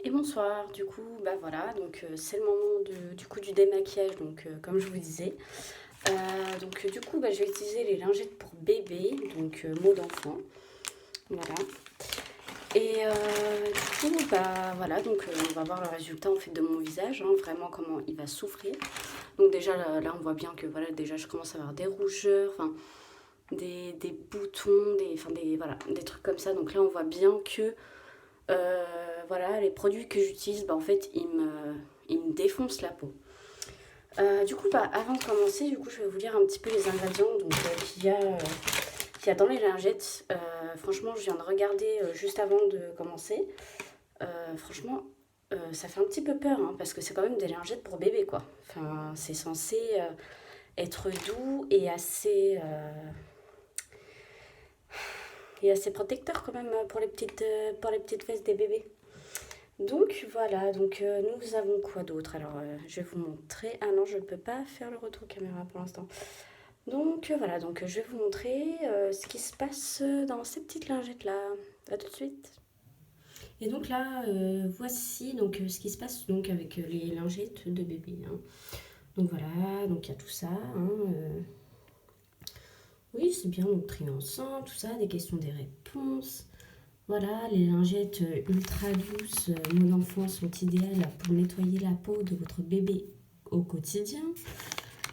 Et bonsoir, du coup, bah voilà, donc c'est le moment du coup du démaquillage, donc comme je vous disais. Du coup, bah, je vais utiliser les lingettes pour bébé, donc mot d'enfant, voilà. Et du coup, bah voilà, donc on va voir le résultat en fait de mon visage, hein, vraiment comment il va souffrir. Donc déjà là, on voit bien que voilà, déjà je commence à avoir des rougeurs, enfin des boutons, voilà, des trucs comme ça. Donc là, on voit bien que voilà, les produits que j'utilise, bah, en fait, ils me défoncent la peau. Du coup, bah, avant de commencer, du coup, je vais vous lire un petit peu les ingrédients qu'il y a dans les lingettes. Franchement, je viens de regarder juste avant de commencer. Franchement, ça fait un petit peu peur, hein, parce que c'est quand même des lingettes pour bébé, quoi. Enfin, c'est censé être doux et assez protecteur quand même pour les petites fesses des bébés. Donc voilà, nous avons quoi d'autre? Alors je vais vous montrer. Ah non, je ne peux pas faire le retour caméra pour l'instant. Voilà, je vais vous montrer ce qui se passe dans ces petites lingettes là. À tout de suite. Et donc là, voici ce qui se passe donc avec les lingettes de bébé, hein. Donc voilà, donc il y a tout ça, hein, oui, c'est bien, donc triençant, tout ça, des questions, des réponses. Voilà, les lingettes ultra douces Mon enfant sont idéales pour nettoyer la peau de votre bébé au quotidien.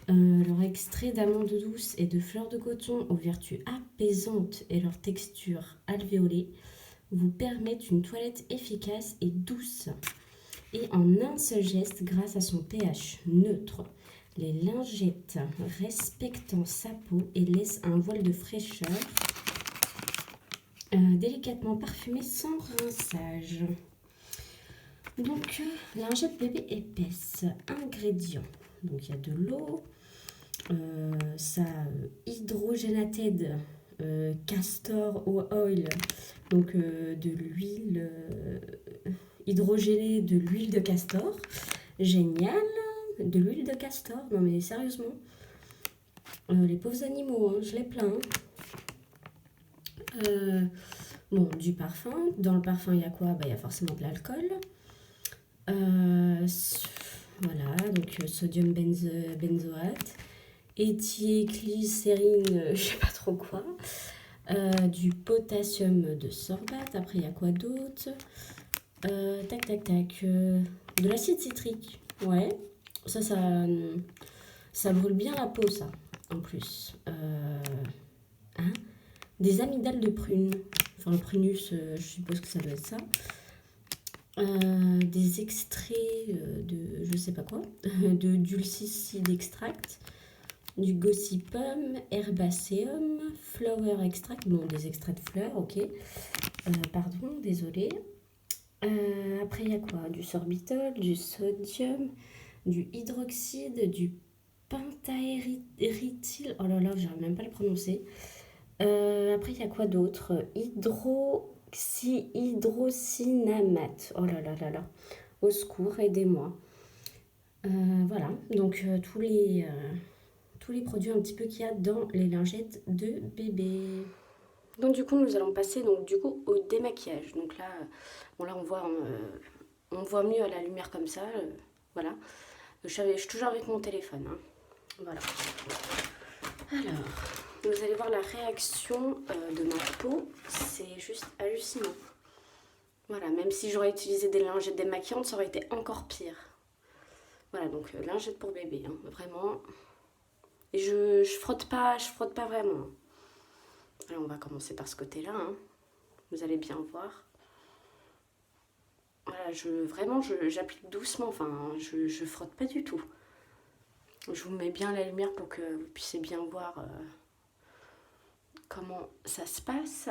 Leur extrait d'amande douce et de fleurs de coton aux vertus apaisantes et leur texture alvéolée vous permettent une toilette efficace et douce. Et en un seul geste, grâce à son pH neutre, les lingettes respectant sa peau et laissent un voile de fraîcheur délicatement parfumé sans rinçage. Lingette bébé épaisse. Ingrédients. Donc, il y a de l'eau, ça, hydrogénated castor oil, de l'huile hydrogénée de l'huile de castor. Génial, de l'huile de castor. Non, mais sérieusement, les pauvres animaux, hein, je les plains. Bon, du parfum. Dans le parfum, il y a quoi? Bah, il y a forcément de l'alcool. Euh, voilà, sodium benzoate, éthylglycérine, je sais pas trop quoi. Du potassium de sorbate. Après, il y a quoi d'autre? Tac, tac, tac. De l'acide citrique. Ouais, ça brûle bien la peau, ça, en plus. Hein, des amygdales de prune. Enfin, le prunus, je suppose que ça doit être ça. Des extraits de je sais pas quoi, de dulcicide extract, du gossipum, herbaceum, flower extract, bon des extraits de fleurs, ok. Pardon, désolé. Après il y a quoi? Du sorbitol, du sodium, du hydroxyde, du pentaérythyle, oh là là, j'arrive même pas à le prononcer. Après il y a quoi d'autre? Hydroxyhydrocinamate. Oh là là là là. Au secours, aidez-moi. Voilà, tous les produits un petit peu qu'il y a dans les lingettes de bébé. Donc du coup, nous allons passer au démaquillage. Donc là, bon là on voit mieux à la lumière comme ça, voilà. Je suis toujours avec mon téléphone, hein. Voilà. Alors, vous allez voir la réaction de ma peau, c'est juste hallucinant. Voilà, même si j'aurais utilisé des lingettes démaquillantes, ça aurait été encore pire. Voilà, lingette pour bébé, hein, vraiment. Et je frotte pas vraiment. Alors on va commencer par ce côté-là, hein. Vous allez bien voir. Voilà, j'applique doucement, enfin, je frotte pas du tout. Je vous mets bien la lumière pour que vous puissiez bien voir comment ça se passe.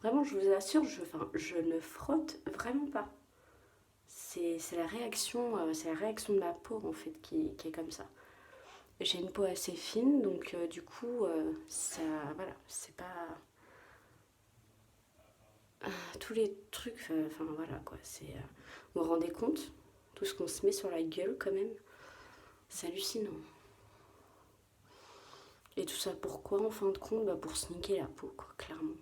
Vraiment, je vous assure, je ne frotte vraiment pas. C'est la réaction de ma peau en fait qui est comme ça. J'ai une peau assez fine, du coup, ça, voilà, c'est pas tous les trucs, enfin voilà quoi, vous vous rendez compte, tout ce qu'on se met sur la gueule quand même, c'est hallucinant. Et tout ça pourquoi en fin de compte? Bah pour se niquer la peau quoi, clairement.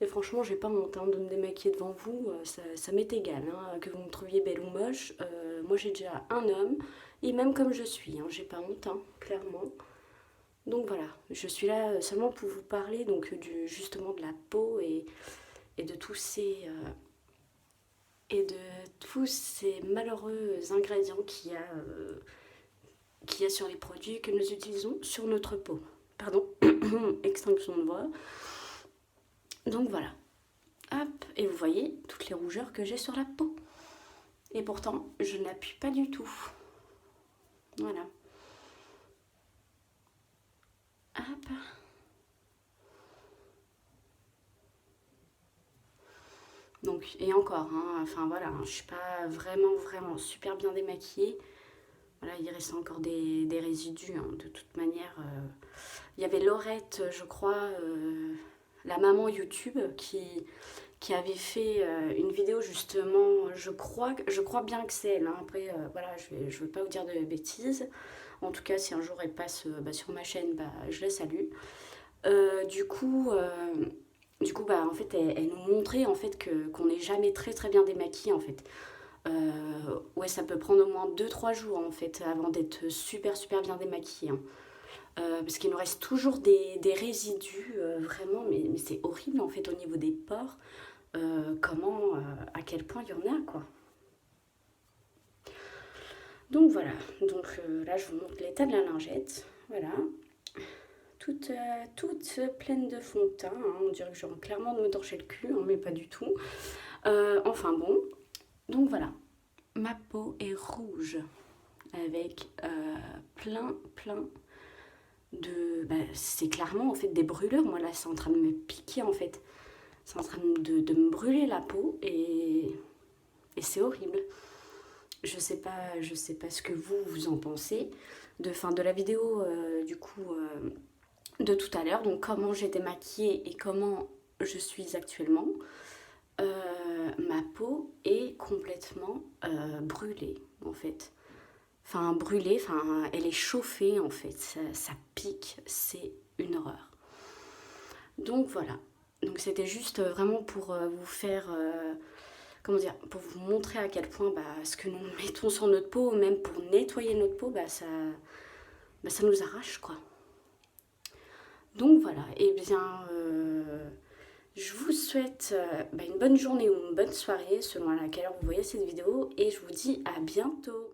Et franchement, j'ai pas honte hein, de me démaquiller devant vous, ça m'est égal, hein, que vous me trouviez belle ou moche. Moi j'ai déjà un homme, et même comme je suis, hein, j'ai pas honte, hein, clairement. Donc voilà, je suis là seulement pour vous parler donc justement de la peau et de tous ces malheureux ingrédients qu'il y a sur les produits que nous utilisons sur notre peau. Pardon, extinction de voix. Donc voilà. Hop, et vous voyez toutes les rougeurs que j'ai sur la peau. Et pourtant, je n'appuie pas du tout. Voilà. Hop. Donc, et encore, hein, enfin voilà, hein, je suis pas vraiment super bien démaquillée. Voilà, il reste encore des résidus, hein, de toute manière. Il y avait Laurette, je crois, la maman YouTube, qui avait fait une vidéo justement, je crois bien que c'est elle. Hein. Après, voilà, je veux pas vous dire de bêtises. En tout cas, si un jour elle passe sur ma chaîne, je la salue. Du coup, en fait, elle nous montrait en fait qu'on n'est jamais très bien démaquillé en fait. Ouais, ça peut prendre au moins 2-3 jours en fait avant d'être super bien démaquillé. Hein. Parce qu'il nous reste toujours des résidus, vraiment, mais c'est horrible en fait au niveau des pores. À quel point il y en a quoi. Donc voilà, là je vous montre l'état de la lingette. Voilà, toute pleine de fond de teint. Hein. On dirait que j'ai clairement de me torcher le cul, hein, mais pas du tout. Enfin bon, donc voilà, ma peau est rouge avec plein de... c'est clairement en fait des brûlures. Moi là c'est en train de me piquer en fait. C'est en train de me brûler la peau et c'est horrible. Je sais pas ce que vous en pensez de la vidéo de tout à l'heure. Donc comment j'étais maquillée et comment je suis actuellement. Ma peau est complètement brûlée en fait. Enfin brûlée, elle est chauffée en fait. Ça pique, c'est une horreur. Donc voilà. Donc c'était juste vraiment pour vous faire... comment dire, pour vous montrer à quel point ce que nous mettons sur notre peau, même pour nettoyer notre peau, ça nous arrache quoi. Donc voilà, et bien je vous souhaite une bonne journée ou une bonne soirée selon à quelle heure vous voyez cette vidéo et je vous dis à bientôt.